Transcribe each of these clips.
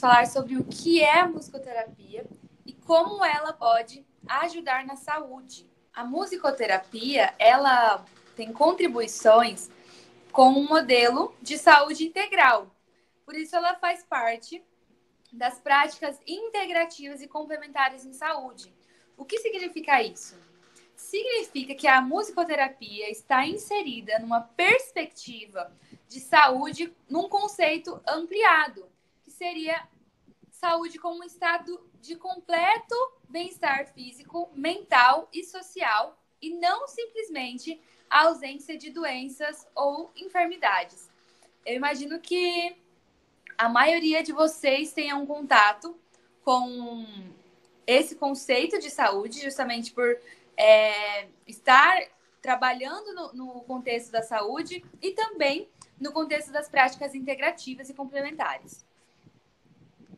falar sobre o que é a musicoterapia e como ela pode ajudar na saúde. A musicoterapia, ela tem contribuições com um modelo de saúde integral. Por isso, ela faz parte das práticas integrativas e complementares em saúde. O que significa isso? Significa que a musicoterapia está inserida numa perspectiva de saúde num conceito ampliado, que seria saúde como um estado de completo bem-estar físico, mental e social, e não simplesmente a ausência de doenças ou enfermidades. Eu imagino que a maioria de vocês tenha um contato com esse conceito de saúde, justamente por estar trabalhando no contexto da saúde e também no contexto das práticas integrativas e complementares.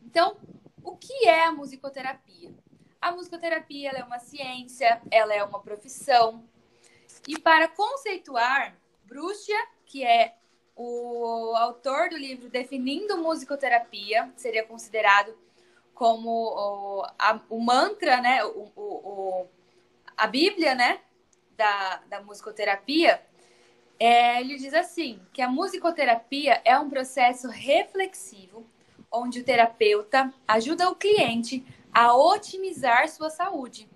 Então, o que é a musicoterapia? A musicoterapia ela é uma ciência, ela é uma profissão. E para conceituar, Brússia, que é o autor do livro Definindo Musicoterapia, seria considerado como o mantra, né? A Bíblia, né? Da musicoterapia. Ele diz assim, que a musicoterapia é um processo reflexivo, onde o terapeuta ajuda o cliente a otimizar sua saúde,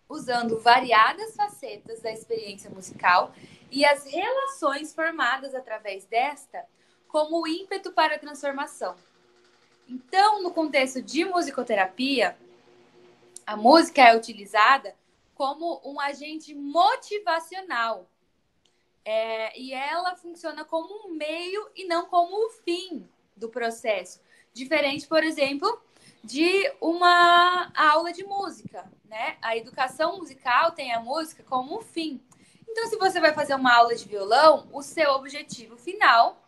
usando variadas facetas da experiência musical e as relações formadas através desta como o ímpeto para a transformação. Então, no contexto de musicoterapia, a música é utilizada como um agente motivacional. E ela funciona como um meio e não como o fim do processo. Diferente, por exemplo, de uma aula de música, né? A educação musical tem a música como um fim. Então, se você vai fazer uma aula de violão, o seu objetivo final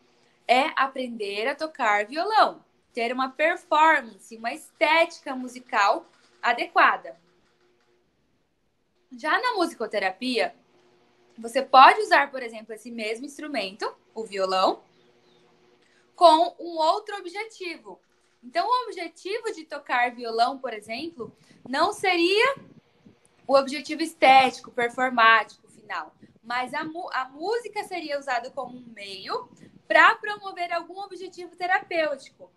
é aprender a tocar violão, ter uma performance, uma estética musical adequada. Já na musicoterapia, você pode usar, por exemplo, esse mesmo instrumento, o violão, com um outro objetivo. Então, o objetivo de tocar violão, por exemplo, não seria o objetivo estético, performático final, mas a música seria usada como um meio para promover algum objetivo terapêutico.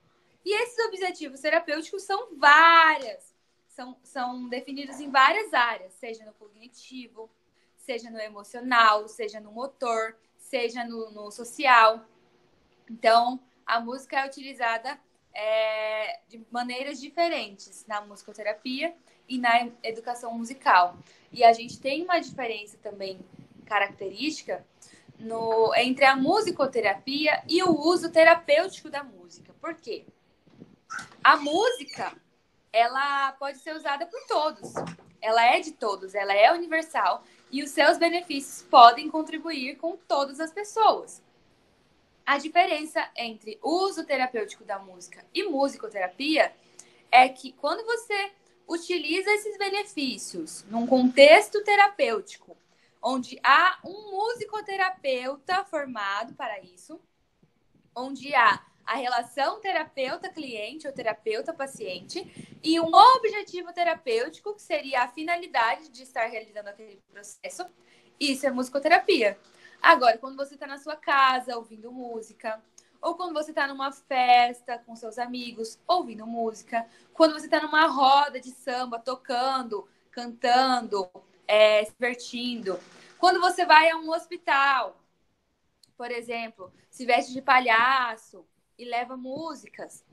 E esses objetivos terapêuticos são várias, são definidos em várias áreas, seja no cognitivo, seja no emocional, seja no motor, seja no social. Então, a música é utilizada de maneiras diferentes na musicoterapia e na educação musical. E a gente tem uma diferença também característica entre a musicoterapia e o uso terapêutico da música. Por quê? A música, ela pode ser usada por todos. Ela é de todos, ela é universal e os seus benefícios podem contribuir com todas as pessoas. A diferença entre uso terapêutico da música e musicoterapia é que quando você utiliza esses benefícios num contexto terapêutico, onde há um musicoterapeuta formado para isso, onde há a relação terapeuta-cliente ou terapeuta-paciente e um objetivo terapêutico, que seria a finalidade de estar realizando aquele processo, isso é musicoterapia. Agora, quando você está na sua casa ouvindo música, ou quando você está numa festa com seus amigos ouvindo música, quando você está numa roda de samba tocando, cantando, se divertindo, quando você vai a um hospital, por exemplo, se veste de palhaço e leva músicas,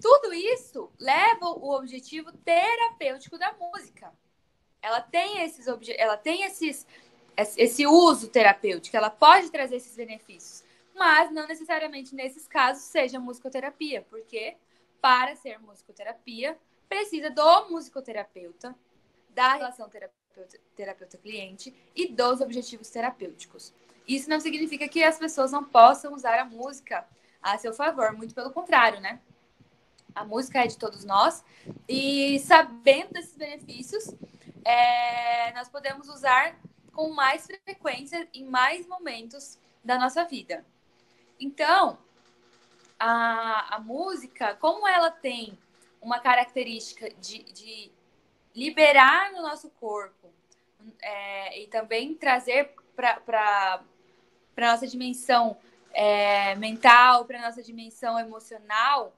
tudo isso leva o objetivo terapêutico da música. Ela tem esse uso terapêutico, ela pode trazer esses benefícios, mas não necessariamente nesses casos seja musicoterapia, porque para ser musicoterapia precisa do musicoterapeuta, da relação terapeuta-cliente e dos objetivos terapêuticos. Isso não significa que as pessoas não possam usar a música a seu favor, muito pelo contrário, né? A música é de todos nós e sabendo desses benefícios, nós podemos usar com mais frequência em mais momentos da nossa vida. Então, a música, como ela tem uma característica de liberar no nosso corpo e também trazer para a nossa dimensão mental, para a nossa dimensão emocional,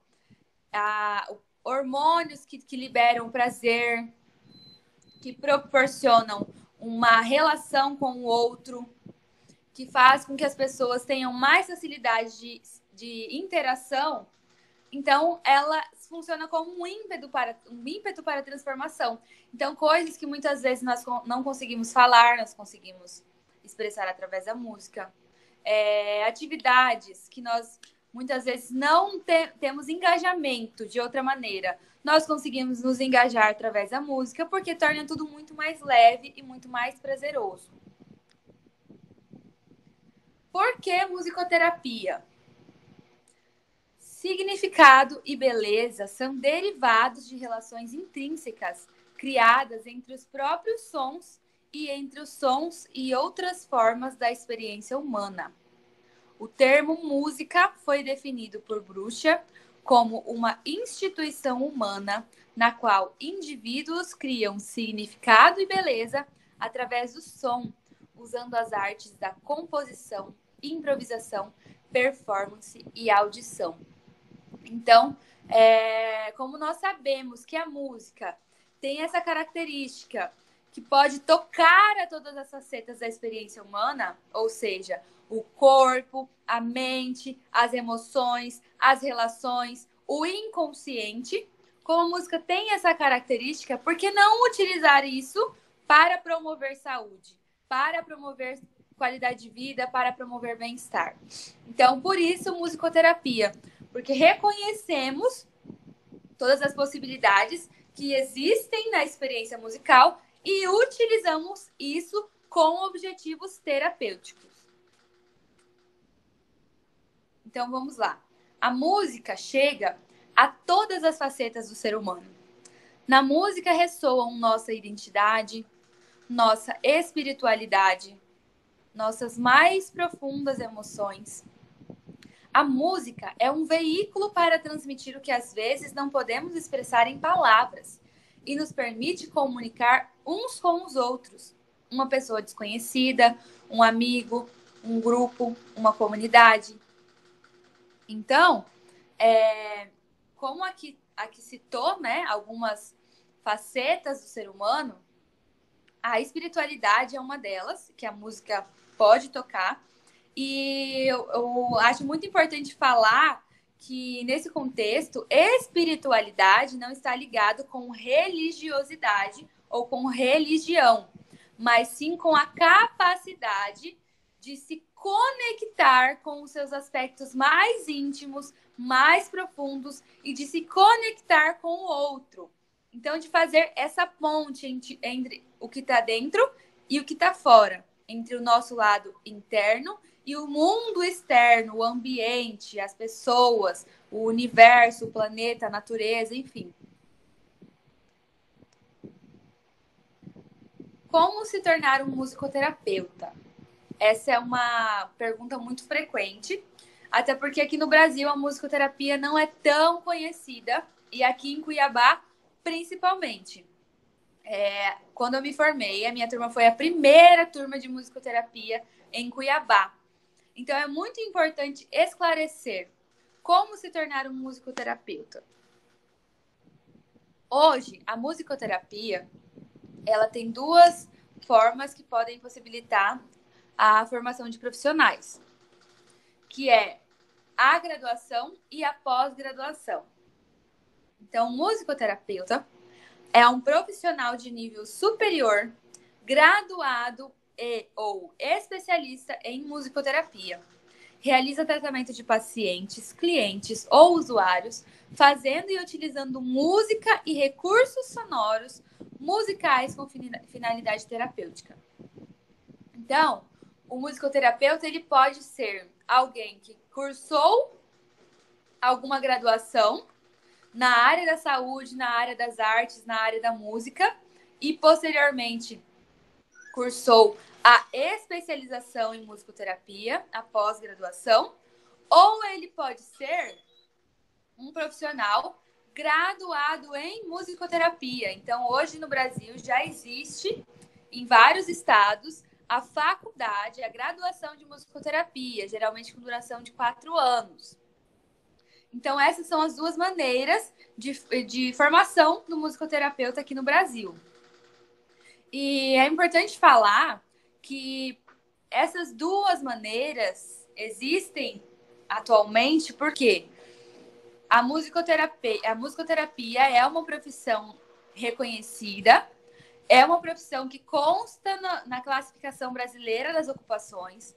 hormônios que liberam prazer, que proporcionam uma relação com o outro, que faz com que as pessoas tenham mais facilidade de interação. Então, ela funciona como um ímpeto para a transformação. Então, coisas que muitas vezes nós não conseguimos falar, nós conseguimos expressar através da música. Atividades que nós muitas vezes não temos engajamento de outra maneira. Nós conseguimos nos engajar através da música, porque torna tudo muito mais leve e muito mais prazeroso. Por que musicoterapia? Significado e beleza são derivados de relações intrínsecas criadas entre os próprios sons e entre os sons e outras formas da experiência humana. O termo música foi definido por Brucha como uma instituição humana na qual indivíduos criam significado e beleza através do som, usando as artes da composição, improvisação, performance e audição. Então, como nós sabemos que a música tem essa característica que pode tocar a todas as facetas da experiência humana, ou seja, o corpo, a mente, as emoções, as relações, o inconsciente. Como a música tem essa característica, por que não utilizar isso para promover saúde, para promover qualidade de vida, para promover bem-estar? Então, por isso, musicoterapia, porque reconhecemos todas as possibilidades que existem na experiência musical e utilizamos isso com objetivos terapêuticos. Então, vamos lá. A música chega a todas as facetas do ser humano. Na música ressoam nossa identidade, nossa espiritualidade, nossas mais profundas emoções. A música é um veículo para transmitir o que às vezes não podemos expressar em palavras e nos permite comunicar uns com os outros. Uma pessoa desconhecida, um amigo, um grupo, uma comunidade. Então, como aqui citou, né, algumas facetas do ser humano, a espiritualidade é uma delas, que a música pode tocar. E eu acho muito importante falar que, nesse contexto, espiritualidade não está ligado com religiosidade ou com religião, mas sim com a capacidade de se conectar com os seus aspectos mais íntimos, mais profundos e de se conectar com o outro. Então, de fazer essa ponte entre o que está dentro e o que está fora, entre o nosso lado interno e o mundo externo, o ambiente, as pessoas, o universo, o planeta, a natureza, enfim. Como se tornar um musicoterapeuta? Essa é uma pergunta muito frequente, até porque aqui no Brasil a musicoterapia não é tão conhecida, e aqui em Cuiabá, principalmente. Quando eu me formei, a minha turma foi a primeira turma de musicoterapia em Cuiabá. Então, é muito importante esclarecer como se tornar um musicoterapeuta. Hoje, a musicoterapia, ela tem duas formas que podem possibilitar a formação de profissionais, que é a graduação e a pós-graduação. Então, o musicoterapeuta é um profissional de nível superior, graduado ou especialista em musicoterapia. Realiza tratamento de pacientes, clientes ou usuários, fazendo e utilizando música e recursos sonoros musicais com finalidade terapêutica. Então, o musicoterapeuta ele pode ser alguém que cursou alguma graduação na área da saúde, na área das artes, na área da música e posteriormente cursou a especialização em musicoterapia, a pós-graduação, ou ele pode ser um profissional graduado em musicoterapia. Então, hoje no Brasil já existe em vários estados a faculdade, a graduação de musicoterapia, geralmente com duração de 4 anos. Então, essas são as duas maneiras de formação do musicoterapeuta aqui no Brasil. E é importante falar que essas duas maneiras existem atualmente porque a musicoterapia é uma profissão reconhecida, é uma profissão que consta na classificação brasileira das ocupações,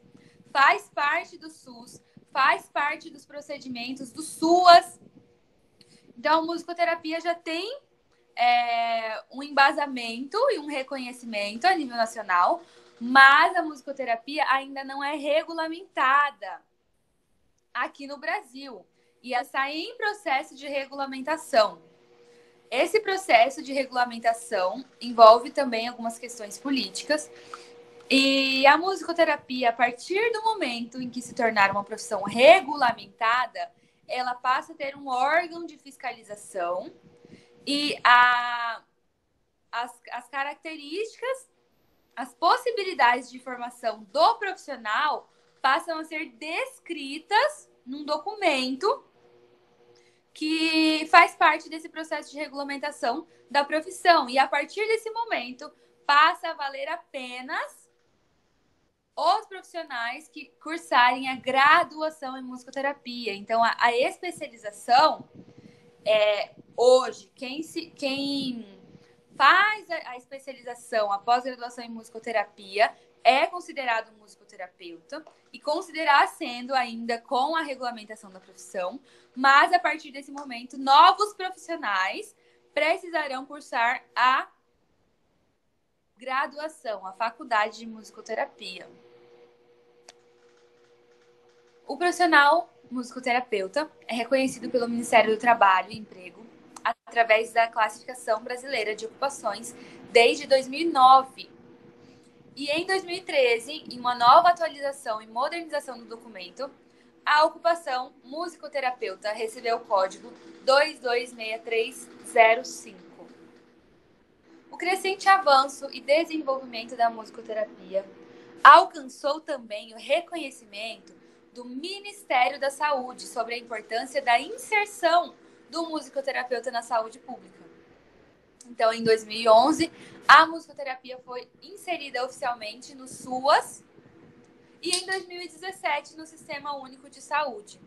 faz parte do SUS, faz parte dos procedimentos do SUAS. Então, a musicoterapia já tem um embasamento e um reconhecimento a nível nacional, mas a musicoterapia ainda não é regulamentada aqui no Brasil. E ela está em processo de regulamentação. Esse processo de regulamentação envolve também algumas questões políticas. E a musicoterapia, a partir do momento em que se tornar uma profissão regulamentada, ela passa a ter um órgão de fiscalização e as características, as possibilidades de formação do profissional passam a ser descritas num documento que faz parte desse processo de regulamentação da profissão. E a partir desse momento, passa a valer apenas os profissionais que cursarem a graduação em musicoterapia. Então, a especialização, hoje, quem faz a especialização, a pós-graduação em musicoterapia, é considerado um musicoterapeuta e considerar sendo ainda com a regulamentação da profissão, mas a partir desse momento, novos profissionais precisarão cursar a graduação, a faculdade de musicoterapia. O profissional musicoterapeuta é reconhecido pelo Ministério do Trabalho e Emprego através da Classificação Brasileira de Ocupações desde 2009. E em 2013, em uma nova atualização e modernização do documento, a ocupação musicoterapeuta recebeu o código 226305. O crescente avanço e desenvolvimento da musicoterapia alcançou também o reconhecimento do Ministério da Saúde sobre a importância da inserção do musicoterapeuta na saúde pública. Então, em 2011, a musicoterapia foi inserida oficialmente no SUAS e em 2017 no Sistema Único de Saúde.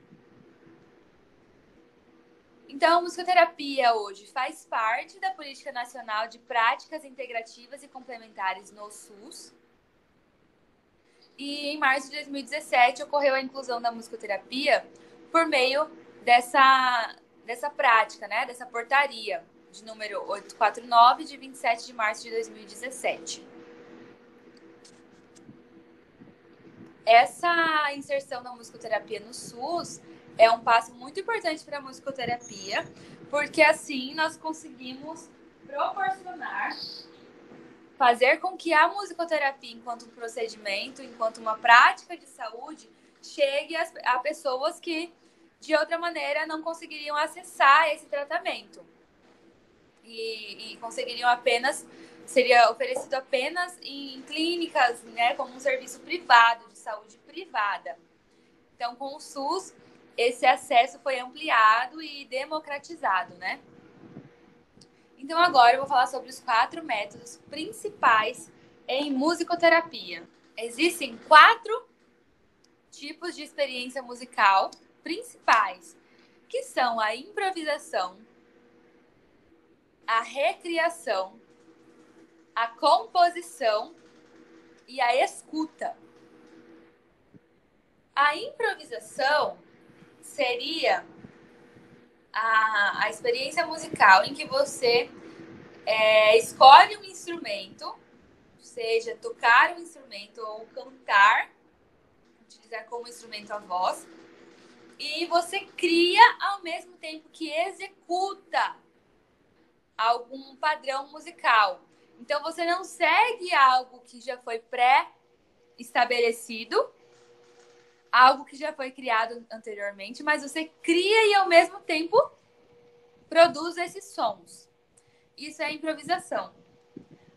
Então, a musicoterapia hoje faz parte da Política Nacional de Práticas Integrativas e Complementares no SUS. E em março de 2017 ocorreu a inclusão da musicoterapia por meio dessa prática, né, dessa portaria de número 849, de 27 de março de 2017. Essa inserção da musicoterapia no SUS é um passo muito importante para a musicoterapia, porque assim nós conseguimos proporcionar, fazer com que a musicoterapia, enquanto um procedimento, enquanto uma prática de saúde, chegue a pessoas que, de outra maneira, não conseguiriam acessar esse tratamento. E conseguiriam apenas, seria oferecido apenas em clínicas, né, como um serviço privado, de saúde privada. Então, com o SUS, esse acesso foi ampliado e democratizado, né? Então, agora eu vou falar sobre os 4 métodos principais em musicoterapia. Existem 4 tipos de experiência musical principais, que são a improvisação, a recriação, a composição e a escuta. A improvisação seria a experiência musical em que você escolhe um instrumento, seja tocar um instrumento ou cantar, utilizar como instrumento a voz, e você cria ao mesmo tempo que executa algum padrão musical. Então, você não segue algo que já foi pré-estabelecido. algo que já foi criado anteriormente, mas você cria e ao mesmo tempo produz esses sons. Isso é improvisação.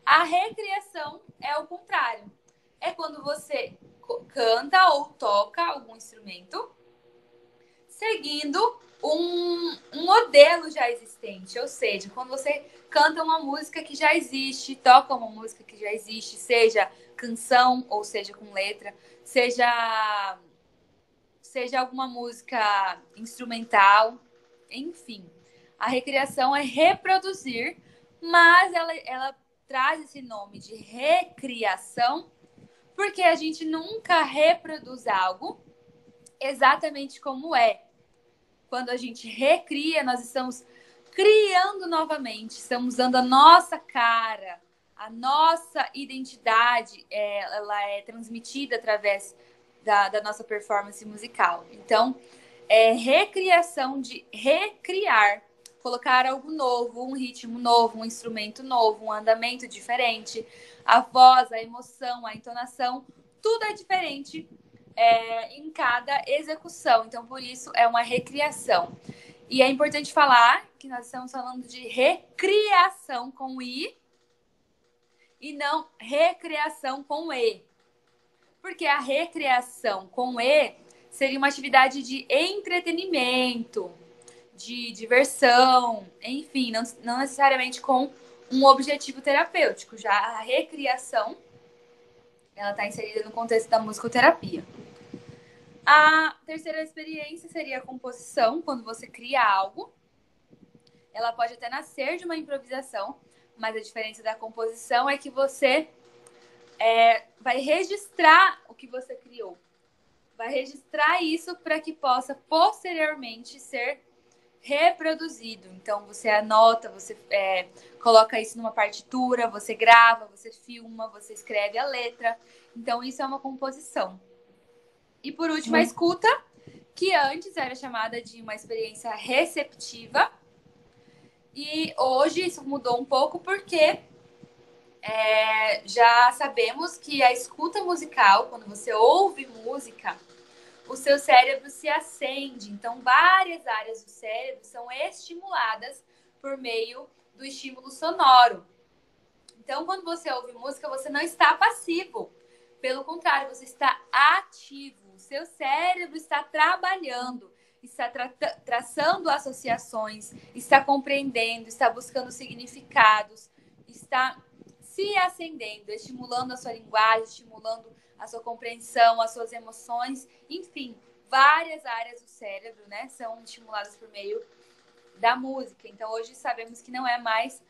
A recriação é o contrário. É quando você canta ou toca algum instrumento seguindo um modelo já existente. Ou seja, quando você canta uma música que já existe, toca uma música que já existe, seja canção ou seja com letra, seja alguma música instrumental, enfim. A recriação é reproduzir, mas ela traz esse nome de recriação porque a gente nunca reproduz algo exatamente como é. Quando a gente recria, nós estamos criando novamente, estamos dando a nossa cara, a nossa identidade, ela é transmitida através da nossa performance musical. Então, é recriação de recriar, colocar algo novo, um ritmo novo, um instrumento novo, um andamento diferente, a voz, a emoção, a entonação, tudo é diferente em cada execução. Então, por isso, é uma recriação. E é importante falar que nós estamos falando de recriação com I e não recriação com E. Porque a recriação com E seria uma atividade de entretenimento, de diversão, enfim, não necessariamente com um objetivo terapêutico. Já a recriação, ela está inserida no contexto da musicoterapia. A terceira experiência seria a composição, quando você cria algo. Ela pode até nascer de uma improvisação, mas a diferença da composição é que você vai registrar o que você criou. Vai registrar isso para que possa posteriormente ser reproduzido. Então, você anota, você coloca isso numa partitura, você grava, você filma, você escreve a letra. Então, isso é uma composição. E por último, a escuta, que antes era chamada de uma experiência receptiva. E hoje isso mudou um pouco porque já sabemos que a escuta musical, quando você ouve música, o seu cérebro se acende. Então, várias áreas do cérebro são estimuladas por meio do estímulo sonoro. Então, quando você ouve música, você não está passivo. Pelo contrário, você está ativo. O seu cérebro está trabalhando, está traçando associações, está compreendendo, está buscando significados, está se acendendo, estimulando a sua linguagem, estimulando a sua compreensão, as suas emoções, enfim, várias áreas do cérebro, né, são estimuladas por meio da música. Então, hoje sabemos que não é mais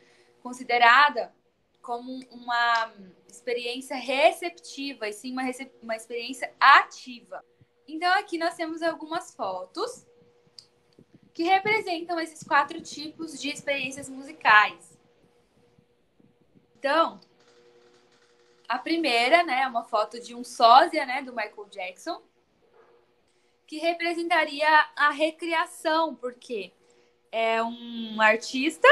considerada como uma experiência receptiva, e sim uma experiência ativa. Então, aqui nós temos algumas fotos que representam esses 4 tipos de experiências musicais. Então, a primeira, né, é uma foto de um sósia, né, do Michael Jackson, que representaria a recriação, porque é um artista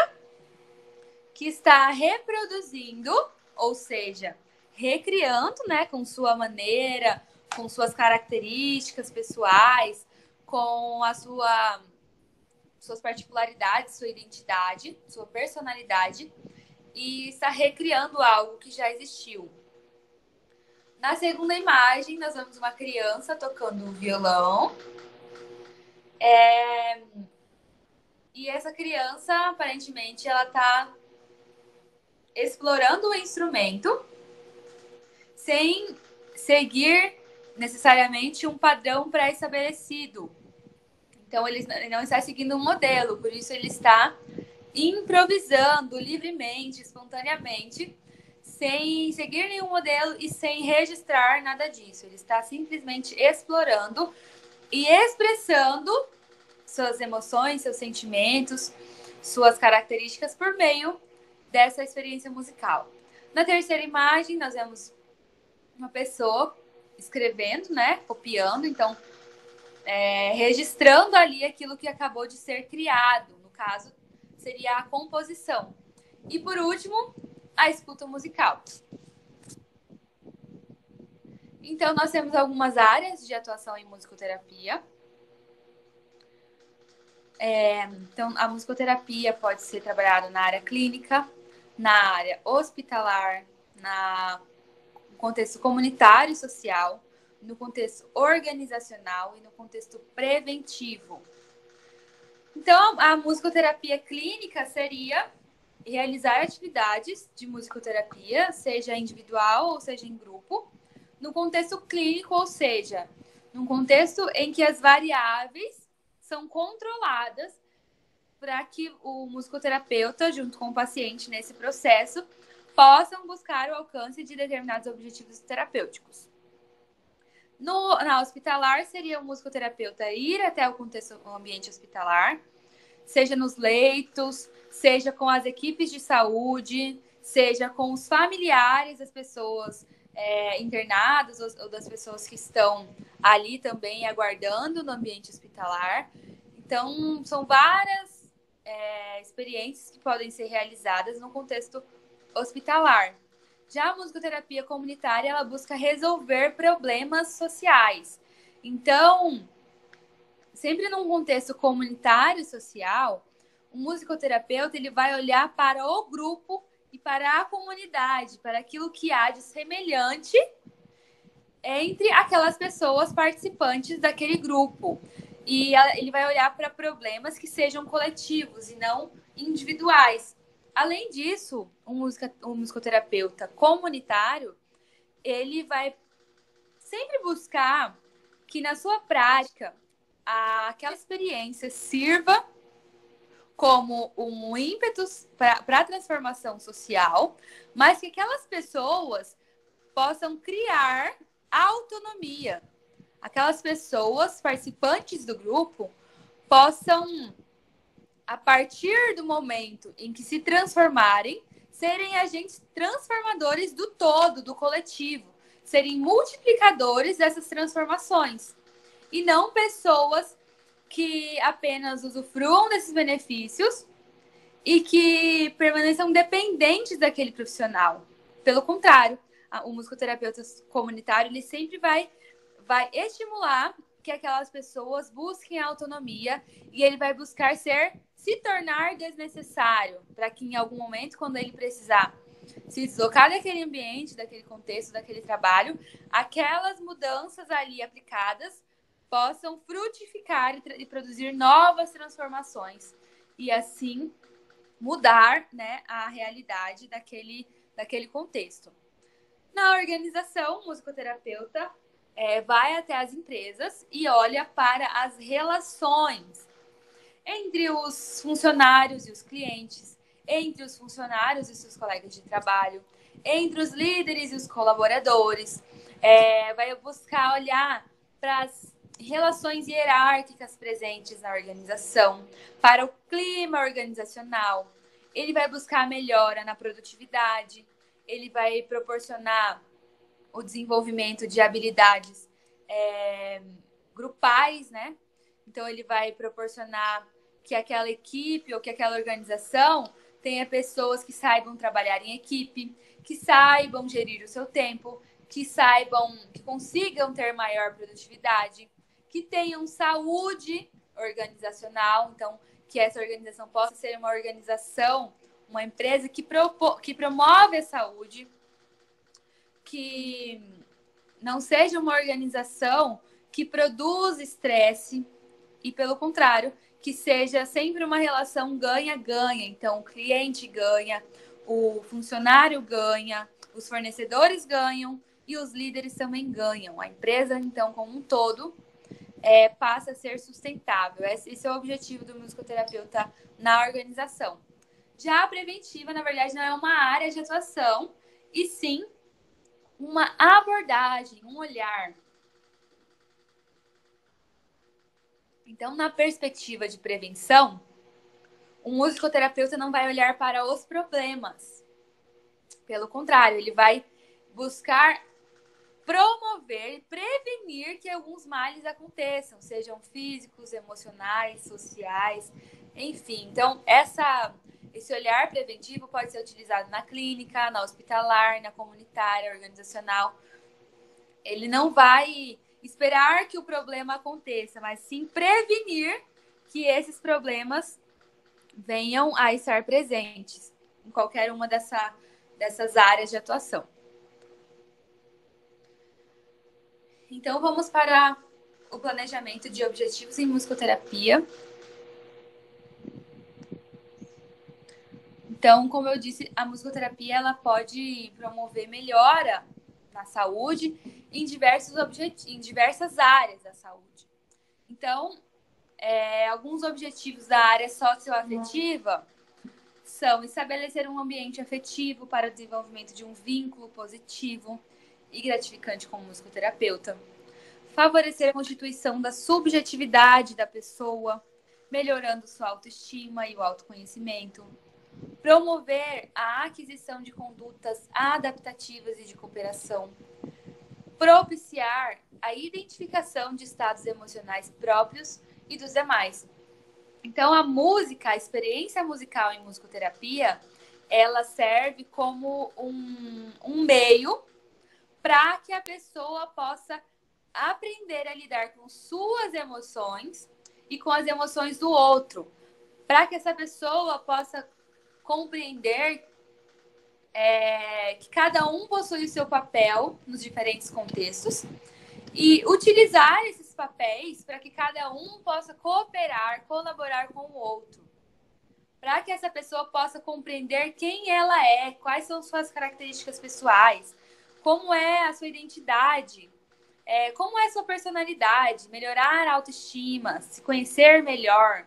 que está reproduzindo, ou seja, recriando, né, com sua maneira, com suas características pessoais, com suas particularidades, sua identidade, sua personalidade, e está recriando algo que já existiu. Na segunda imagem, nós vemos uma criança tocando violão. E essa criança, aparentemente, ela está explorando o instrumento sem seguir necessariamente um padrão pré-estabelecido. Então, ele não está seguindo um modelo, por isso ele está improvisando livremente, espontaneamente, sem seguir nenhum modelo e sem registrar nada disso. Ele está simplesmente explorando e expressando suas emoções, seus sentimentos, suas características por meio dessa experiência musical. Na terceira imagem, nós vemos uma pessoa escrevendo, né, copiando, então registrando ali aquilo que acabou de ser criado. No caso, seria a composição. E por último, a escuta musical. Então, nós temos algumas áreas de atuação em musicoterapia. Então, a musicoterapia pode ser trabalhada na área clínica, na área hospitalar, no contexto comunitário e social, no contexto organizacional e no contexto preventivo. Então, a musicoterapia clínica seria realizar atividades de musicoterapia, seja individual ou seja em grupo, no contexto clínico, ou seja, num contexto em que as variáveis são controladas para que o musicoterapeuta, junto com o paciente nesse processo, possam buscar o alcance de determinados objetivos terapêuticos. Na hospitalar, seria o musicoterapeuta ir até o ambiente hospitalar, seja nos leitos, seja com as equipes de saúde, seja com os familiares das pessoas internadas ou das pessoas que estão ali também aguardando no ambiente hospitalar. Então, são várias experiências que podem ser realizadas no contexto hospitalar. Já a musicoterapia comunitária, ela busca resolver problemas sociais. Então, sempre num contexto comunitário e social, o musicoterapeuta ele vai olhar para o grupo e para a comunidade, para aquilo que há de semelhante entre aquelas pessoas participantes daquele grupo. E ele vai olhar para problemas que sejam coletivos e não individuais. Além disso, um musicoterapeuta comunitário, ele vai sempre buscar que na sua prática aquela experiência sirva como um ímpeto para a transformação social, mas que aquelas pessoas possam criar autonomia. Aquelas pessoas participantes do grupo possam, a partir do momento em que se transformarem, serem agentes transformadores do todo, do coletivo, serem multiplicadores dessas transformações. E não pessoas que apenas usufruam desses benefícios e que permaneçam dependentes daquele profissional. Pelo contrário, o musicoterapeuta comunitário ele sempre vai estimular que aquelas pessoas busquem a autonomia e ele vai buscar se tornar desnecessário para que em algum momento, quando ele precisar se deslocar daquele ambiente, daquele contexto, daquele trabalho, aquelas mudanças ali aplicadas possam frutificar e produzir novas transformações e assim mudar, né, a realidade daquele contexto. Na organização, o musicoterapeuta vai até as empresas e olha para as relações entre os funcionários e os clientes, entre os funcionários e seus colegas de trabalho, entre os líderes e os colaboradores. Vai buscar olhar para as relações hierárquicas presentes na organização, para o clima organizacional. Ele vai buscar a melhora na produtividade, ele vai proporcionar o desenvolvimento de habilidades grupais, né? Então, ele vai proporcionar que aquela equipe ou que aquela organização tenha pessoas que saibam trabalhar em equipe, que saibam gerir o seu tempo, que consigam ter maior produtividade, que tenham saúde organizacional, então que essa organização possa ser uma organização, uma empresa que promove a saúde, que não seja uma organização que produz estresse e, pelo contrário, que seja sempre uma relação ganha-ganha. Então, o cliente ganha, o funcionário ganha, os fornecedores ganham e os líderes também ganham. A empresa, então, como um todo, passa a ser sustentável. Esse é o objetivo do musicoterapeuta na organização. Já a preventiva, na verdade, não é uma área de atuação, e sim uma abordagem, um olhar. Então, na perspectiva de prevenção, o musicoterapeuta não vai olhar para os problemas. Pelo contrário, ele vai buscar promover, prevenir que alguns males aconteçam, sejam físicos, emocionais, sociais, enfim. Então, esse olhar preventivo pode ser utilizado na clínica, na hospitalar, na comunitária, organizacional. Ele não vai esperar que o problema aconteça, mas sim prevenir que esses problemas venham a estar presentes em qualquer uma dessas áreas de atuação. Então, vamos para o planejamento de objetivos em musicoterapia. Então, como eu disse, a musicoterapia ela pode promover melhora na saúde em diversas áreas da saúde. Então, alguns objetivos da área socioafetiva são estabelecer um ambiente afetivo para o desenvolvimento de um vínculo positivo e gratificante com o musicoterapeuta, favorecer a constituição da subjetividade da pessoa, melhorando sua autoestima e o autoconhecimento, promover a aquisição de condutas adaptativas e de cooperação, propiciar a identificação de estados emocionais próprios e dos demais. Então, a música, a experiência musical em musicoterapia, ela serve como um meio para que a pessoa possa aprender a lidar com suas emoções e com as emoções do outro, para que essa pessoa possa compreender que cada um possui o seu papel nos diferentes contextos e utilizar esses papéis para que cada um possa cooperar, colaborar com o outro, para que essa pessoa possa compreender quem ela é, quais são suas características pessoais, como é a sua identidade, como é a sua personalidade, melhorar a autoestima, se conhecer melhor.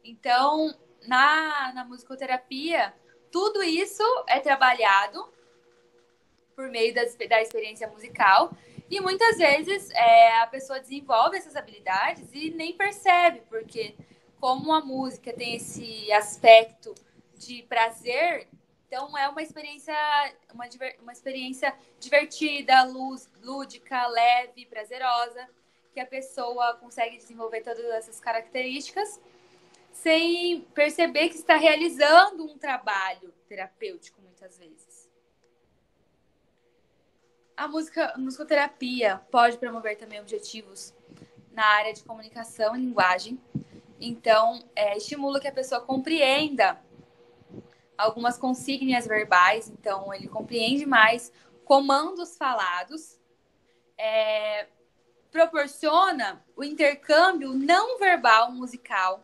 Então, na musicoterapia, tudo isso é trabalhado por meio da experiência musical e muitas vezes a pessoa desenvolve essas habilidades e nem percebe, porque como a música tem esse aspecto de prazer, então é uma experiência divertida, lúdica, leve, prazerosa, que a pessoa consegue desenvolver todas essas características sem perceber que está realizando um trabalho terapêutico muitas vezes. A musicoterapia pode promover também objetivos na área de comunicação e linguagem. Então, estimula que a pessoa compreenda algumas consígnias verbais. Então, ele compreende mais comandos falados. Proporciona o intercâmbio não verbal musical,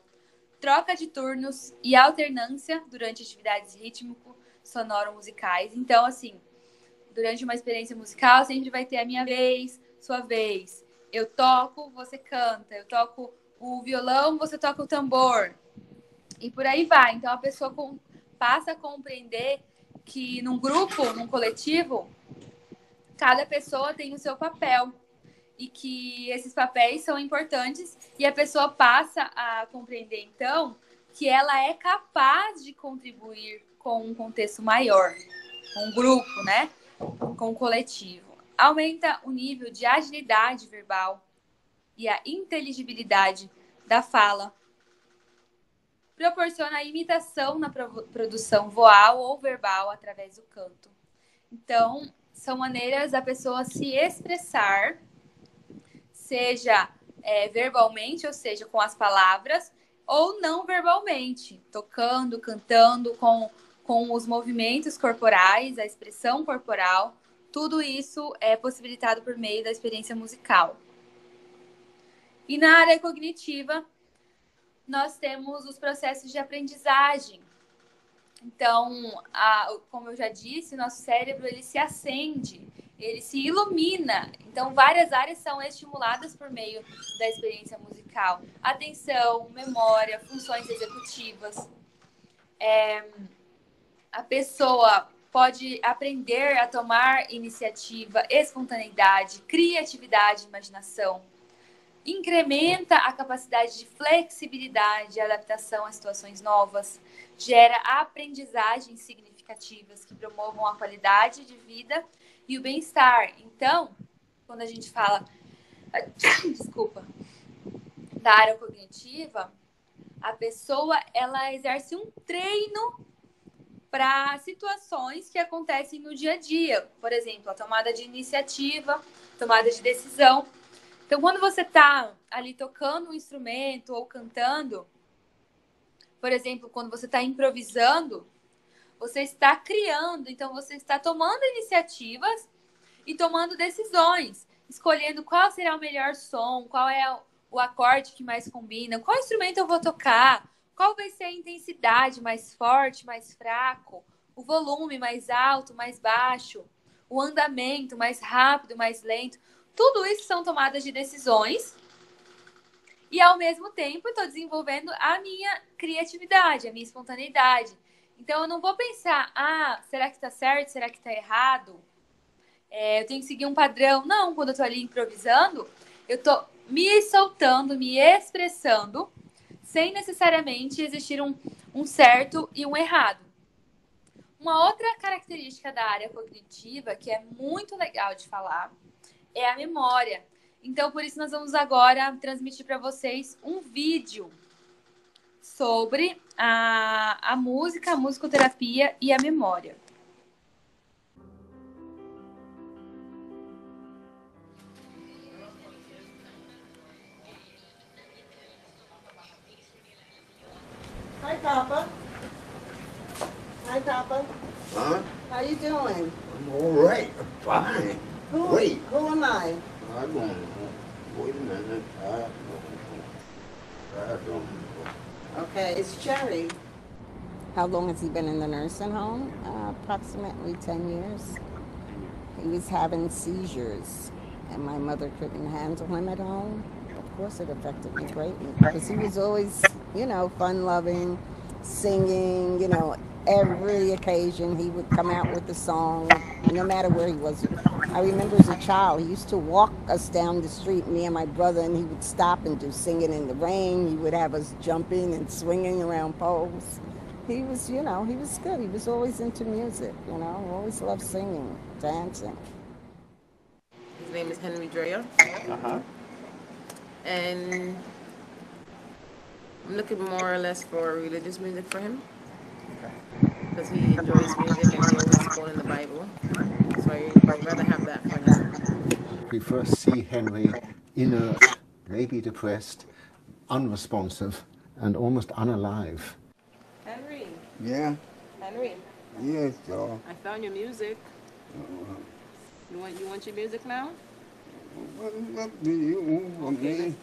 troca de turnos e alternância durante atividades rítmico-sonoro-musicais. Então, assim, durante uma experiência musical, sempre vai ter a minha vez, sua vez. Eu toco, você canta. Eu toco o violão, você toca o tambor. E por aí vai. Então, a pessoa passa a compreender que num grupo, num coletivo, cada pessoa tem o seu papel. E que esses papéis são importantes. E a pessoa passa a compreender, então, que ela é capaz de contribuir com um contexto maior. Com um grupo, né? Com o coletivo. Aumenta o nível de agilidade verbal e a inteligibilidade da fala. Proporciona a imitação na produção voal ou verbal através do canto. Então, são maneiras da pessoa se expressar, seja verbalmente, ou seja, com as palavras, ou não verbalmente, tocando, cantando, com os movimentos corporais, a expressão corporal. Tudo isso é possibilitado por meio da experiência musical. E na área cognitiva, nós temos os processos de aprendizagem. Então, como eu já disse, nosso cérebro ele se acende, ele se ilumina. Então, várias áreas são estimuladas por meio da experiência musical. Atenção, memória, funções executivas. A pessoa pode aprender a tomar iniciativa, espontaneidade, criatividade, imaginação. Incrementa a capacidade de flexibilidade e adaptação a situações novas. Gera aprendizagens significativas que promovam a qualidade de vida e o bem-estar. Então, quando a gente fala da área cognitiva, a pessoa ela exerce um treino para situações que acontecem no dia a dia. Por exemplo, a tomada de iniciativa, tomada de decisão. Então, quando você está ali tocando um instrumento ou cantando, por exemplo, quando você está improvisando, você está criando, então você está tomando iniciativas e tomando decisões, escolhendo qual será o melhor som, qual é o acorde que mais combina, qual instrumento eu vou tocar, qual vai ser a intensidade mais forte, mais fraco, o volume mais alto, mais baixo, o andamento mais rápido, mais lento. Tudo isso são tomadas de decisões e, ao mesmo tempo, eu estou desenvolvendo a minha criatividade, a minha espontaneidade. Então, eu não vou pensar, será que está certo? Será que está errado? Eu tenho que seguir um padrão. Não, quando eu estou ali improvisando, eu estou me soltando, me expressando, sem necessariamente existir um certo e um errado. Uma outra característica da área cognitiva, que é muito legal de falar, é a memória. Então, por isso, nós vamos agora transmitir para vocês um vídeo sobre a música, a musicoterapia e a memória. Hi, Papa. Hi, Papa. Huh? How you doing? I'm all right. I'm fine. Wait. Who am I? I don't know. Wait a minute. I don't know. Okay, it's Jerry. How long has he been in the nursing home? Approximately 10 years. He was having seizures, and my mother couldn't handle him at home. Of course, it affected me greatly because he was always, fun-loving, singing, every occasion he would come out with a song, no matter where he was. I remember as a child, he used to walk us down the street, me and my brother, and he would stop and do Singing in the Rain. He would have us jumping and swinging around poles. He was, he was good. He was always into music, always loved singing, dancing. His name is Henry Dreyer. Uh-huh. And I'm looking more or less for religious music for him. Because he enjoys music and he always quoting the Bible. So I'd rather have that for him. We first see Henry inert, maybe depressed, unresponsive, and almost unalive. Henry. Yeah? Henry. Yes, y'all. I found your music. You want your music now? What do you want me?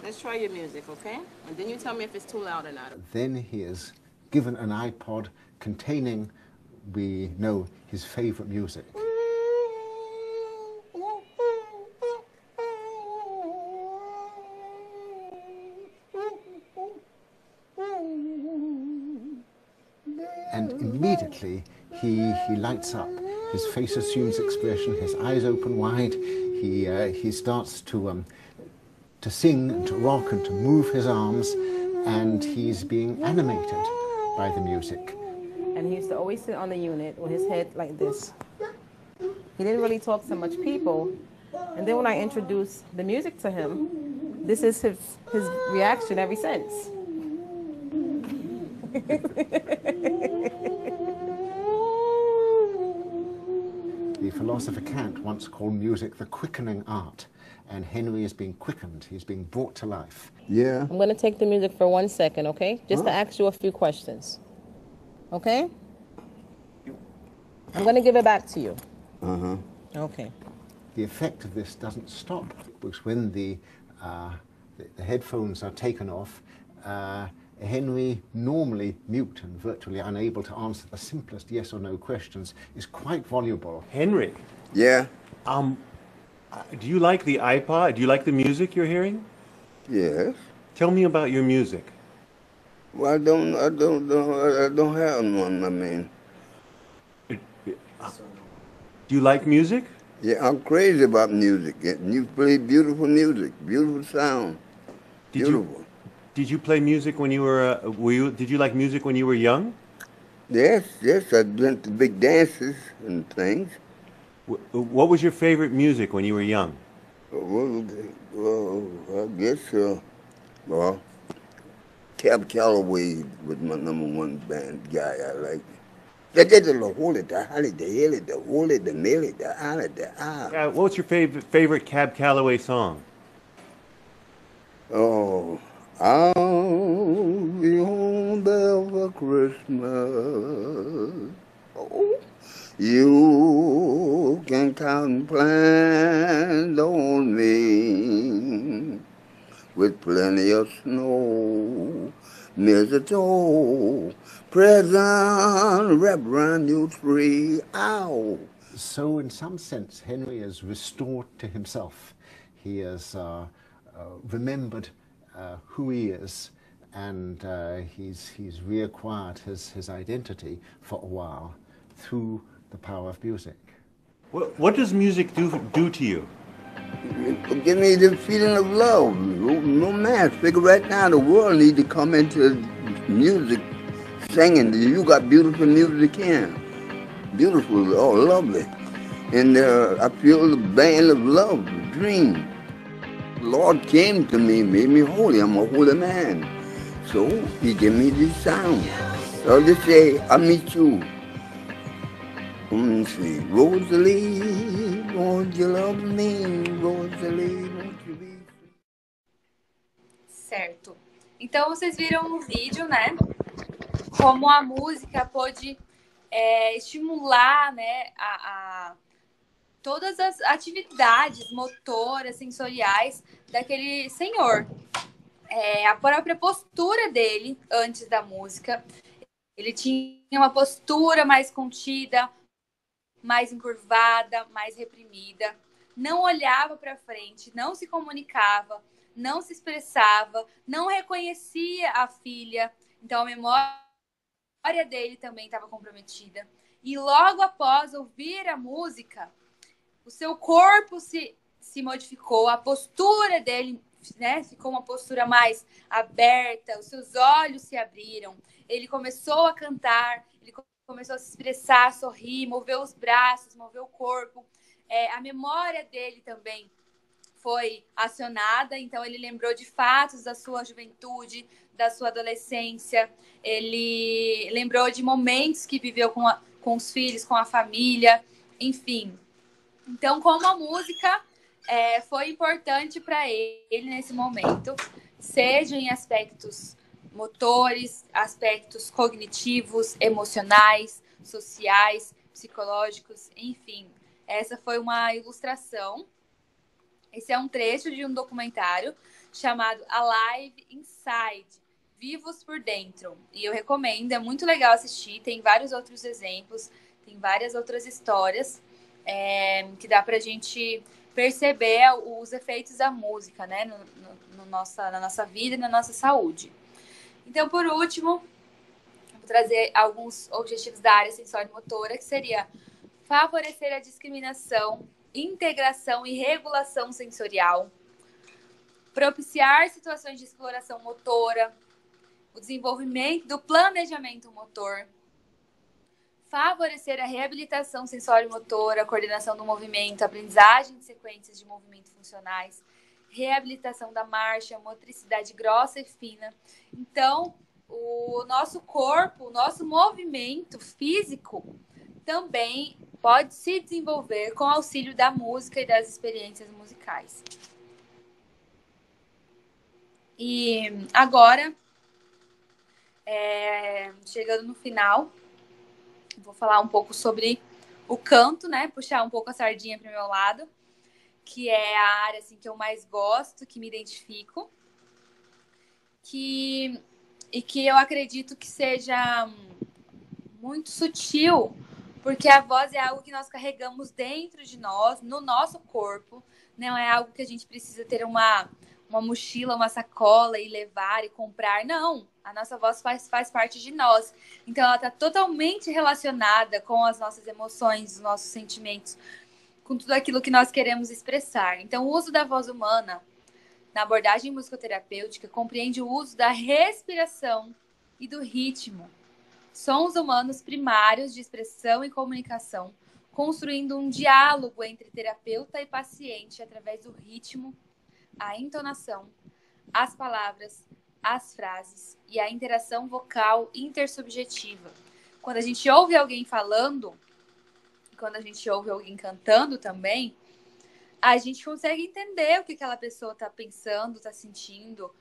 Let's try your music, okay? And then you tell me if it's too loud or not. Then he is given an iPod containing, we know, his favorite music. And immediately he lights up. His face assumes expression, his eyes open wide. He starts to sing and to rock and to move his arms, and he's being animated by the music. And he used to always sit on the unit with his head like this. He didn't really talk to much people. And then when I introduced the music to him, this is his reaction ever since. The philosopher Kant once called music the quickening art, and Henry is being quickened, he's being brought to life. Yeah? I'm going to take the music for 1 second, okay? Just to ask you a few questions. Okay? I'm going to give it back to you. Uh-huh. Okay. The effect of this doesn't stop, because when the headphones are taken off, Henry, normally mute and virtually unable to answer the simplest yes or no questions, is quite voluble. Henry, Yeah? do you like the iPod? Do you like the music you're hearing? Yes. Tell me about your music. Well, I don't have one, I mean. Do you like music? Yeah, I'm crazy about music. You play beautiful music, beautiful sound. Beautiful. Did you play music when you were, did you like music when you were young? Yes, I went to big dances and things. What was your favorite music when you were young? Well, I guess, Cab Calloway was my number one band guy I liked. The holy, the holly, the hilly, the woolly, the milly, the holly, the ah. What's your favorite Cab Calloway song? Oh, I'll be home there for Christmas. Oh, you can count and plan on me with plenty of snow, mistletoe, present wrapped around your tree. Ow! So in some sense, Henry is restored to himself. He has remembered who he is, and he's reacquired his identity for a while through the power of music. What does music do to you? Give me the feeling of love. No man. Figure right now the world need to come into music, singing. You got beautiful music in. Beautiful, oh, lovely. And I feel the band of love, the dream. The Lord came to me, made me holy. I'm a holy man. So he gave me this sound. So I'll just say, I meet you. See, Rosalie, won't you love me? Rosalie, won't you be... Certo. Então, vocês viram no vídeo, né? Como a música pôde estimular, né, todas as atividades motoras, sensoriais daquele senhor. A própria postura dele antes da música. Ele tinha uma postura mais contida, mais encurvada, mais reprimida. Não olhava para frente, não se comunicava, não se expressava, não reconhecia a filha. Então, a memória dele também estava comprometida. E logo após ouvir a música, o seu corpo se modificou, a postura dele, né, ficou uma postura mais aberta, os seus olhos se abriram, ele começou a cantar, ele começou a se expressar, a sorrir, mover os braços, mover o corpo. A memória dele também foi acionada, então ele lembrou de fatos da sua juventude, da sua adolescência, ele lembrou de momentos que viveu com os filhos, com a família, enfim. Então, como a música foi importante para ele nesse momento, seja em aspectos motores, aspectos cognitivos, emocionais, sociais, psicológicos, enfim. Essa foi uma ilustração. Esse é um trecho de um documentário chamado Alive Inside, Vivos por Dentro. E eu recomendo, é muito legal assistir, tem vários outros exemplos, tem várias outras histórias que dá pra gente perceber os efeitos da música, né, na nossa vida e na nossa saúde. Então, por último, vou trazer alguns objetivos da área sensório-motora, que seria favorecer a discriminação, integração e regulação sensorial, propiciar situações de exploração motora, o desenvolvimento do planejamento motor, favorecer a reabilitação sensório-motora, a coordenação do movimento, a aprendizagem de sequências de movimentos funcionais, reabilitação da marcha, motricidade grossa e fina. Então, o nosso corpo, o nosso movimento físico também pode se desenvolver com auxílio da música e das experiências musicais. E agora, chegando no final, vou falar um pouco sobre o canto, né? Puxar um pouco a sardinha para o meu lado, que é a área assim, que eu mais gosto, que me identifico, e que eu acredito que seja muito sutil, porque a voz é algo que nós carregamos dentro de nós, no nosso corpo, não é algo que a gente precisa ter uma mochila, uma sacola e levar e comprar, não. A nossa voz faz parte de nós. Então, ela está totalmente relacionada com as nossas emoções, os nossos sentimentos, com tudo aquilo que nós queremos expressar. Então, o uso da voz humana na abordagem musicoterapêutica compreende o uso da respiração e do ritmo. Sons humanos primários de expressão e comunicação, construindo um diálogo entre terapeuta e paciente através do ritmo, a entonação, as palavras, as frases e a interação vocal intersubjetiva, quando a gente ouve alguém falando, quando a gente ouve alguém cantando também, a gente consegue entender o que aquela pessoa está pensando, está sentindo,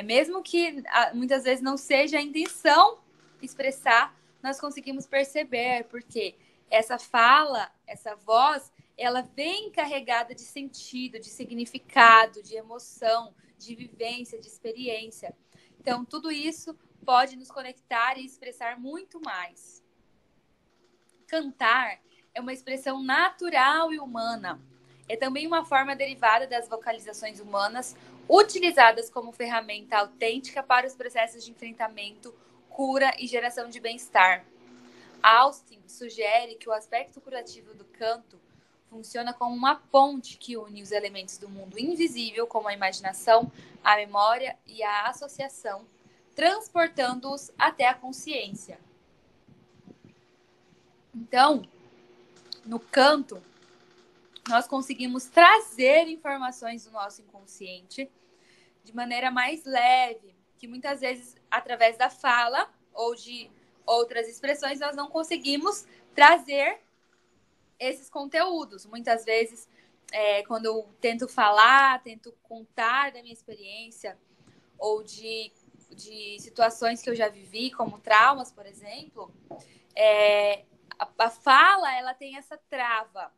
mesmo que muitas vezes não seja a intenção expressar, nós conseguimos perceber, porque essa fala, essa voz, ela vem carregada de sentido, de significado, de emoção, de vivência, de experiência. Então, tudo isso pode nos conectar e expressar muito mais. Cantar é uma expressão natural e humana. É também uma forma derivada das vocalizações humanas, utilizadas como ferramenta autêntica para os processos de enfrentamento, cura e geração de bem-estar. Austin sugere que o aspecto curativo do canto funciona como uma ponte que une os elementos do mundo invisível, como a imaginação, a memória e a associação, transportando-os até a consciência. Então, no canto, nós conseguimos trazer informações do nosso inconsciente de maneira mais leve, que muitas vezes, através da fala ou de outras expressões, nós não conseguimos trazer esses conteúdos. Muitas vezes, quando eu tento falar, tento contar da minha experiência ou de situações que eu já vivi, como traumas, por exemplo, a fala, ela tem essa trava,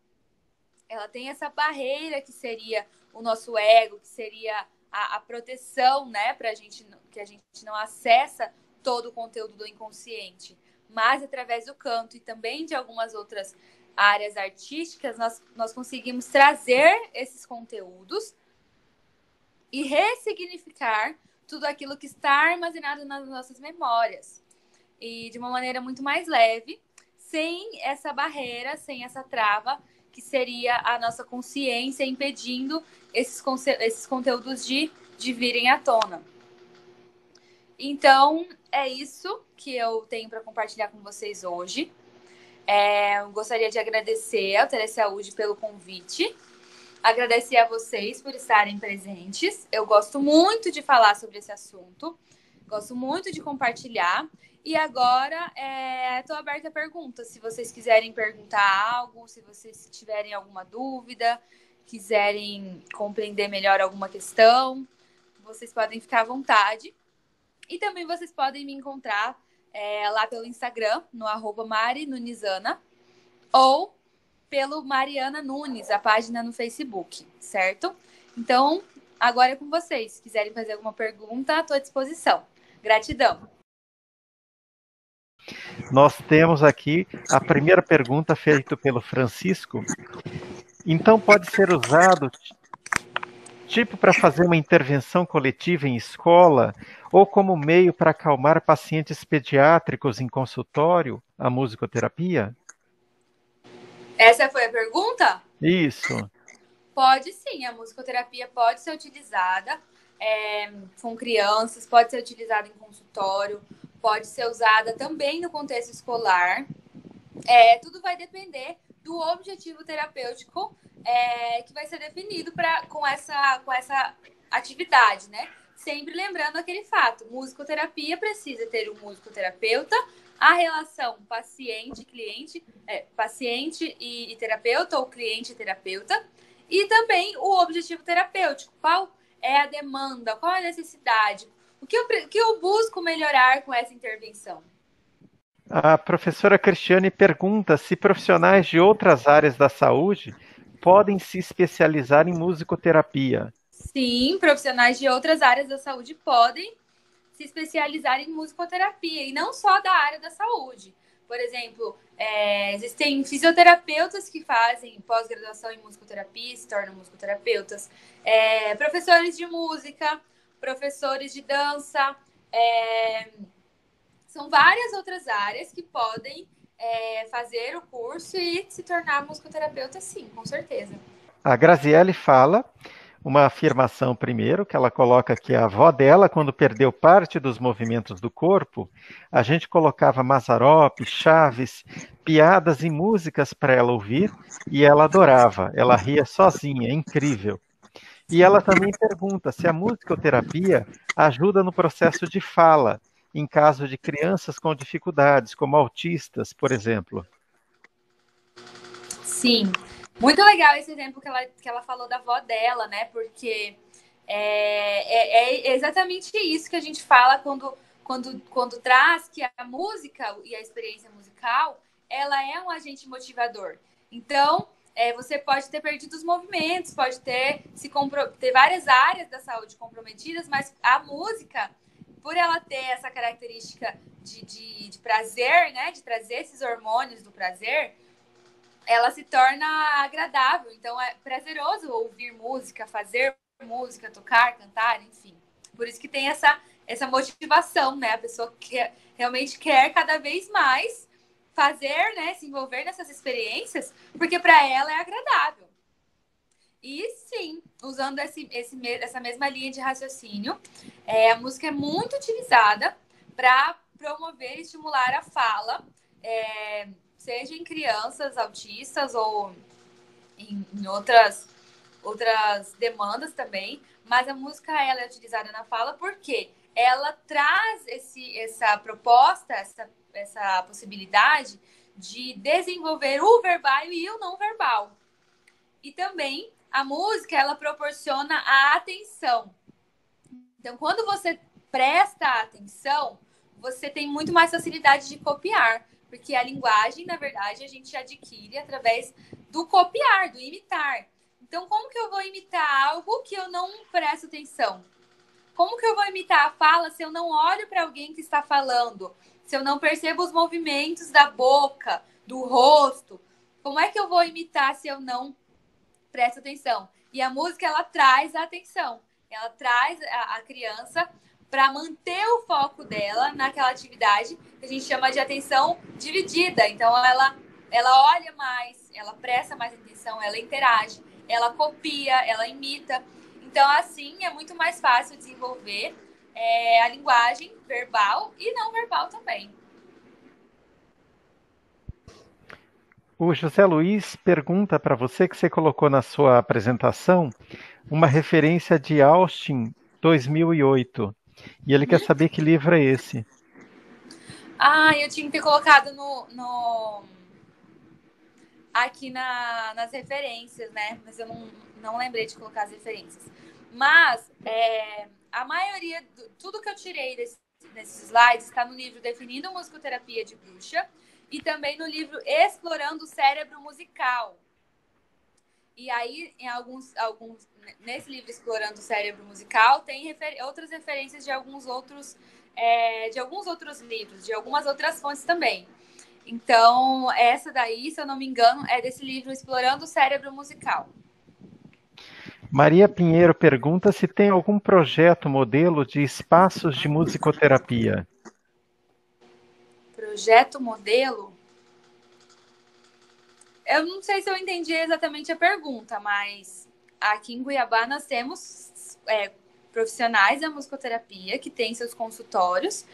ela tem essa barreira que seria o nosso ego, que seria a proteção, né, pra gente, que a gente não acessa todo o conteúdo do inconsciente. Mas através do canto e também de algumas outras áreas artísticas, nós conseguimos trazer esses conteúdos e ressignificar tudo aquilo que está armazenado nas nossas memórias. E de uma maneira muito mais leve, sem essa barreira, sem essa trava, que seria a nossa consciência impedindo esses conteúdos de virem à tona. Então, é isso que eu tenho para compartilhar com vocês hoje. Eu gostaria de agradecer ao Telesaúde pelo convite, agradecer a vocês por estarem presentes. Eu gosto muito de falar sobre esse assunto, gosto muito de compartilhar. E agora, estou aberta a perguntas. Se vocês quiserem perguntar algo, se vocês tiverem alguma dúvida, quiserem compreender melhor alguma questão, vocês podem ficar à vontade. E também vocês podem me encontrar lá pelo Instagram, no @marinunizana, ou pelo Mariana Nunes, a página no Facebook, certo? Então, agora é com vocês. Se quiserem fazer alguma pergunta, estou à disposição. Gratidão. Nós temos aqui a primeira pergunta feita pelo Francisco. Então, pode ser usado tipo para fazer uma intervenção coletiva em escola ou como meio para acalmar pacientes pediátricos em consultório, a musicoterapia? Essa foi a pergunta? Isso. Pode sim, a musicoterapia pode ser utilizada com crianças, pode ser utilizada em consultório, pode ser usada também no contexto escolar. Tudo vai depender do objetivo terapêutico que vai ser definido com essa atividade, né? Sempre lembrando aquele fato, musicoterapia precisa ter um musicoterapeuta, a relação paciente-cliente, paciente e terapeuta, ou cliente e terapeuta, e também o objetivo terapêutico. Qual é a demanda? Qual é a necessidade? O que eu busco melhorar com essa intervenção? A professora Cristiane pergunta se profissionais de outras áreas da saúde podem se especializar em musicoterapia. Sim, profissionais de outras áreas da saúde podem se especializar em musicoterapia, e não só da área da saúde. Por exemplo, existem fisioterapeutas que fazem pós-graduação em musicoterapia e se tornam musicoterapeutas, professores de música, professores de dança, são várias outras áreas que podem fazer o curso e se tornar musicoterapeuta, sim, com certeza. A Graziele fala uma afirmação primeiro, que ela coloca que a avó dela, quando perdeu parte dos movimentos do corpo, a gente colocava Mazzaropi, Chaves, piadas e músicas para ela ouvir, e ela adorava, ela ria sozinha, é incrível. E ela também pergunta se a musicoterapia ajuda no processo de fala, em caso de crianças com dificuldades, como autistas, por exemplo? Sim, muito legal esse exemplo que ela falou da avó dela, né? Porque é exatamente isso que a gente fala quando traz que a música e a experiência musical, ela é um agente motivador. Então, você pode ter perdido os movimentos, pode ter várias áreas da saúde comprometidas, mas a música, por ela ter essa característica de prazer, né? De trazer esses hormônios do prazer, ela se torna agradável. Então, é prazeroso ouvir música, fazer música, tocar, cantar, enfim. Por isso que tem essa motivação, né? A pessoa que realmente quer cada vez mais fazer, né? Se envolver nessas experiências, porque para ela é agradável. E sim, usando essa mesma linha de raciocínio, a música é muito utilizada para promover e estimular a fala, seja em crianças autistas ou em outras demandas também, mas a música ela é utilizada na fala porque ela traz essa proposta, essa possibilidade de desenvolver o verbal e o não verbal. E também a música ela proporciona a atenção. Então, quando você presta atenção, você tem muito mais facilidade de copiar, porque a linguagem, na verdade, a gente adquire através do copiar, do imitar. Então, como que eu vou imitar algo que eu não presto atenção? Como que eu vou imitar a fala se eu não olho para alguém que está falando? Se eu não percebo os movimentos da boca, do rosto? Como é que eu vou imitar se eu não presto atenção? E a música, ela traz a atenção. Ela traz a criança para manter o foco dela naquela atividade que a gente chama de atenção dividida. Então, ela olha mais, ela presta mais atenção, ela interage, ela copia, ela imita. Então, assim, é muito mais fácil desenvolver a linguagem verbal e não verbal também. O José Luiz pergunta para você, que você colocou na sua apresentação, uma referência de Austin 2008. E ele quer saber que livro é esse. Eu tinha que ter colocado aqui nas referências, né? Mas eu não lembrei de colocar as referências. Mas a maioria, tudo que eu tirei nesses slides está no livro Definindo Musicoterapia de Bruxa e também no livro Explorando o Cérebro Musical. E aí, nesse livro Explorando o Cérebro Musical, tem outras referências de alguns outros livros, de algumas outras fontes também. Então, essa daí, se eu não me engano, é desse livro Explorando o Cérebro Musical. Maria Pinheiro pergunta se tem algum projeto modelo de espaços de musicoterapia. Projeto modelo? Eu não sei se eu entendi exatamente a pergunta, mas aqui em Cuiabá nós temos profissionais da musicoterapia que têm seus consultórios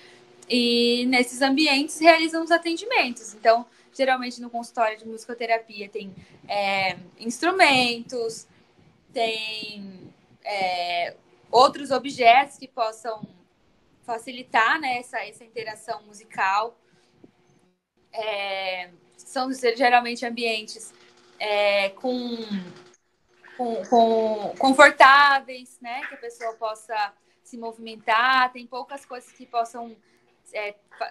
e nesses ambientes realizam os atendimentos. Então, geralmente no consultório de musicoterapia tem instrumentos, tem outros objetos que possam facilitar, né, essa interação musical. São geralmente ambientes confortáveis, né, que a pessoa possa se movimentar. Tem poucas coisas que possam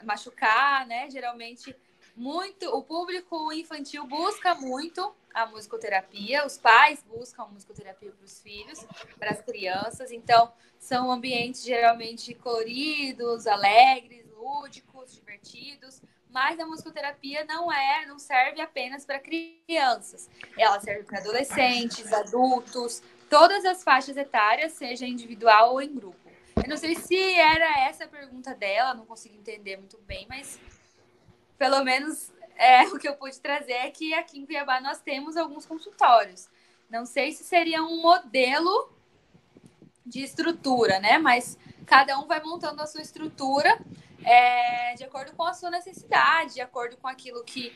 machucar, né? Geralmente o público infantil busca muito a musicoterapia, os pais buscam a musicoterapia para os filhos, para as crianças. Então, são ambientes geralmente coloridos, alegres, lúdicos, divertidos. Mas a musicoterapia não serve apenas para crianças. Ela serve para adolescentes, adultos, todas as faixas etárias, seja individual ou em grupo. Eu não sei se era essa a pergunta dela, não consigo entender muito bem, mas pelo menos o que eu pude trazer é que aqui em Cuiabá nós temos alguns consultórios. Não sei se seria um modelo de estrutura, né? Mas cada um vai montando a sua estrutura de acordo com a sua necessidade, de acordo com aquilo que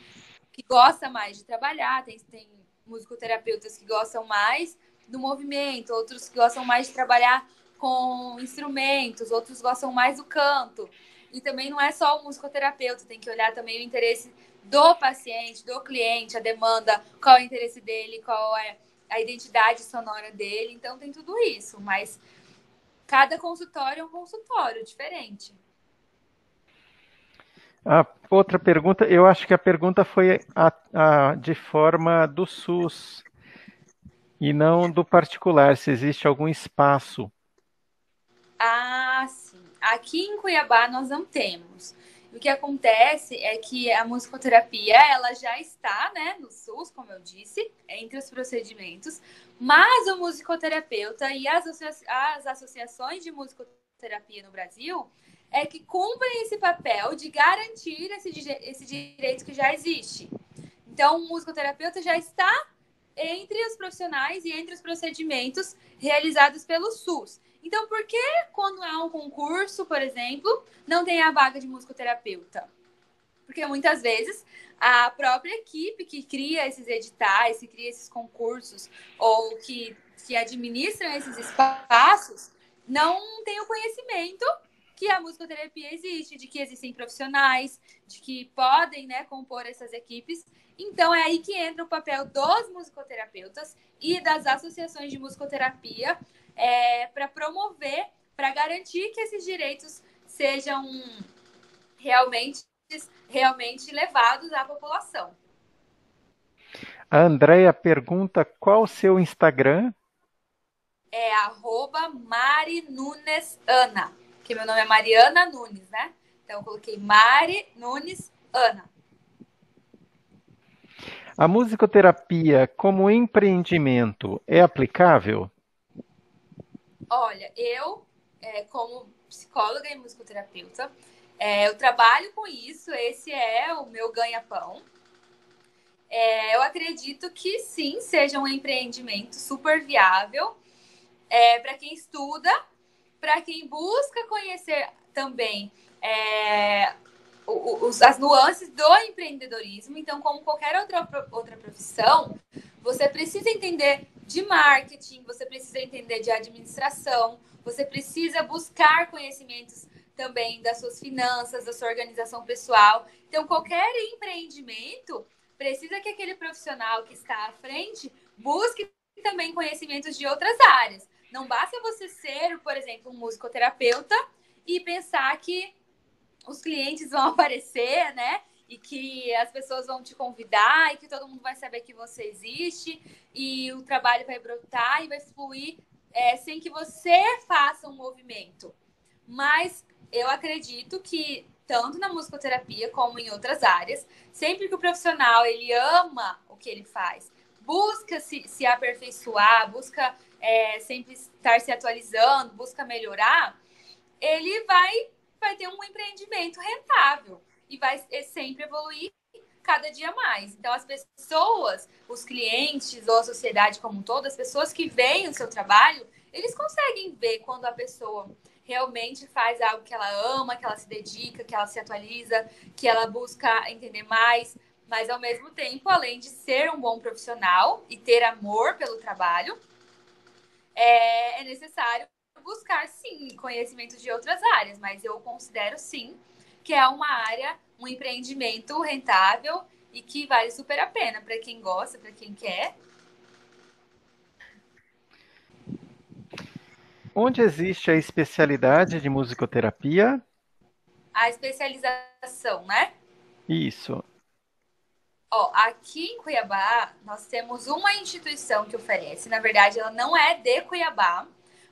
gosta mais de trabalhar. Tem musicoterapeutas que gostam mais do movimento, outros que gostam mais de trabalhar com instrumentos, outros gostam mais do canto. E também não é só o musicoterapeuta, tem que olhar também o interesse do paciente, do cliente, a demanda, qual é o interesse dele, qual é a identidade sonora dele. Então tem tudo isso, mas cada consultório é um consultório diferente. A outra pergunta, eu acho que a pergunta foi de forma do SUS e não do particular, se existe algum espaço. Ah, sim. Aqui em Cuiabá nós não temos. O que acontece é que a musicoterapia, ela já está, né, no SUS, como eu disse, entre os procedimentos, mas o musicoterapeuta e as associações de musicoterapia no Brasil é que cumprem esse papel de garantir esse direito que já existe. Então, o musicoterapeuta já está entre os profissionais e entre os procedimentos realizados pelo SUS. Então, por que quando há um concurso, por exemplo, não tem a vaga de musicoterapeuta? Porque muitas vezes a própria equipe que cria esses editais, que cria esses concursos, ou que administram esses espaços, não tem o conhecimento que a musicoterapia existe, de que existem profissionais, de que podem, né, compor essas equipes. Então, é aí que entra o papel dos musicoterapeutas e das associações de musicoterapia para promover, para garantir que esses direitos sejam realmente levados à população. A Andrea pergunta qual o seu Instagram? É @MariNunesAna, que meu nome é Mariana Nunes, né? Então eu coloquei Mari Nunes Ana. A musicoterapia como empreendimento é aplicável? Olha, eu, como psicóloga e musicoterapeuta, eu trabalho com isso, esse é o meu ganha-pão. Eu acredito que sim, seja um empreendimento super viável para quem estuda, para quem busca conhecer também as nuances do empreendedorismo. Então, como qualquer outra profissão, você precisa entender de marketing, você precisa entender de administração, você precisa buscar conhecimentos também das suas finanças, da sua organização pessoal. Então, qualquer empreendimento precisa que aquele profissional que está à frente busque também conhecimentos de outras áreas. Não basta você ser, por exemplo, um musicoterapeuta e pensar que os clientes vão aparecer, né? E que as pessoas vão te convidar e que todo mundo vai saber que você existe e o trabalho vai brotar e vai fluir sem que você faça um movimento. Mas eu acredito que tanto na musicoterapia como em outras áreas, sempre que o profissional ele ama o que ele faz, busca se aperfeiçoar, busca sempre estar se atualizando, busca melhorar, ele vai ter um empreendimento rentável e vai sempre evoluir cada dia mais. Então, as pessoas, os clientes ou a sociedade como um todo, as pessoas que veem o seu trabalho, eles conseguem ver quando a pessoa realmente faz algo que ela ama, que ela se dedica, que ela se atualiza, que ela busca entender mais, mas ao mesmo tempo, além de ser um bom profissional e ter amor pelo trabalho, é necessário buscar, sim, conhecimento de outras áreas, mas eu considero, sim, que é uma área, um empreendimento rentável e que vale super a pena para quem gosta, para quem quer. Onde existe a especialidade de musicoterapia? A especialização, né? Isso. Aqui em Cuiabá, nós temos uma instituição que oferece. Na verdade, ela não é de Cuiabá,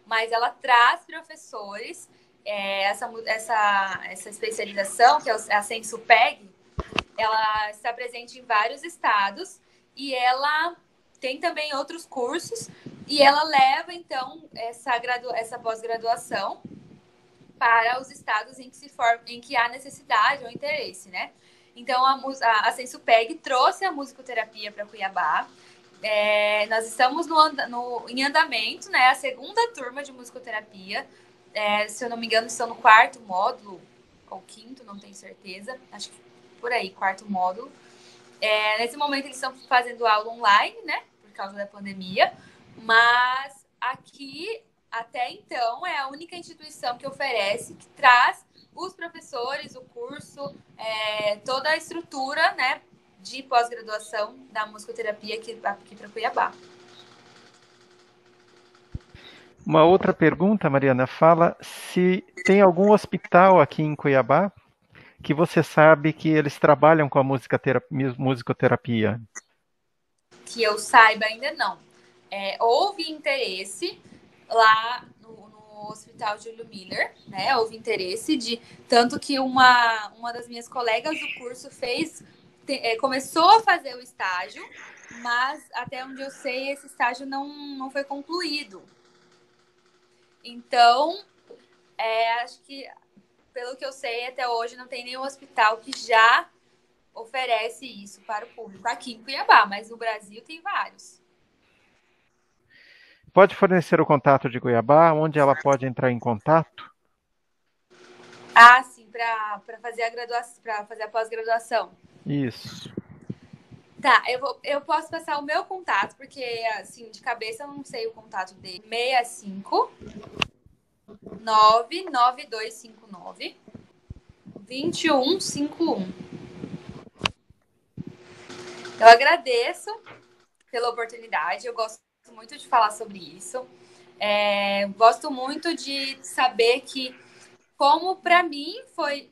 mas ela traz professores. Essa especialização, que é a Sensupeg, ela está presente em vários estados e ela tem também outros cursos e ela leva, então, essa pós-graduação para os estados em que há necessidade ou interesse, né? Então, a Sensupeg trouxe a musicoterapia para Cuiabá. Nós estamos em andamento, né? A segunda turma de musicoterapia. Se eu não me engano, estão no 4º módulo, ou 5º, não tenho certeza. Acho que por aí, 4º módulo. Nesse momento, eles estão fazendo aula online, né? Por causa da pandemia. Mas aqui, até então, é a única instituição que oferece, que traz os professores, o curso, toda a estrutura, né, de pós-graduação da musicoterapia aqui para Cuiabá. Uma outra pergunta, Mariana, fala se tem algum hospital aqui em Cuiabá que você sabe que eles trabalham com a musicoterapia. Que eu saiba, ainda não. Houve interesse lá no Hospital Júlio Miller, né? Houve interesse tanto que uma das minhas colegas do curso começou a fazer o estágio, mas até onde eu sei, esse estágio não foi concluído. Então, acho que, pelo que eu sei, até hoje não tem nenhum hospital que já oferece isso para o público aqui em Cuiabá, mas no Brasil tem vários. Pode fornecer o contato de Cuiabá, onde ela pode entrar em contato? Ah, sim, para fazer a graduação, para fazer a pós-graduação. Isso. Tá, eu posso passar o meu contato, porque assim, de cabeça eu não sei o contato dele. 65 99259 2151. Eu agradeço pela oportunidade, eu gosto muito de falar sobre isso. Gosto muito de saber que, como para mim foi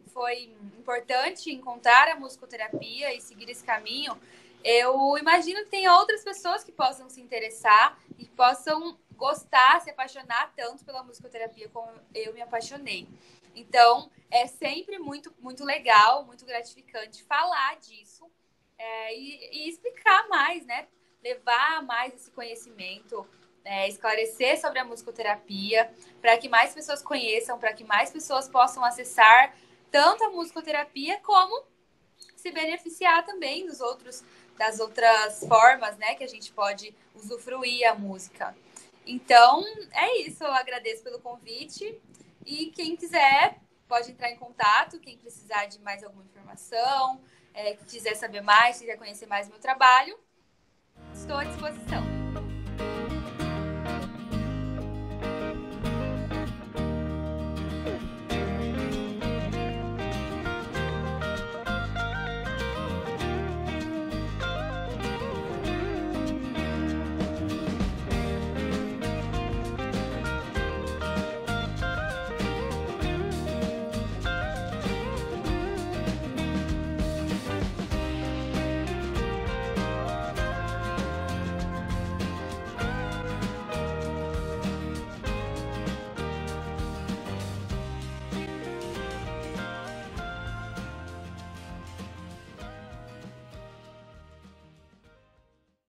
importante encontrar a musicoterapia e seguir esse caminho, eu imagino que tem outras pessoas que possam se interessar e possam gostar, se apaixonar tanto pela musicoterapia como eu me apaixonei. Então, é sempre muito, muito legal, muito gratificante falar disso e explicar mais, né? Levar mais esse conhecimento, esclarecer sobre a musicoterapia, para que mais pessoas conheçam, para que mais pessoas possam acessar tanto a musicoterapia como se beneficiar também das outras formas, né, que a gente pode usufruir a música. Então, é isso. Eu agradeço pelo convite e quem quiser pode entrar em contato, quem precisar de mais alguma informação, quiser saber mais, quiser conhecer mais o meu trabalho, estou à disposição.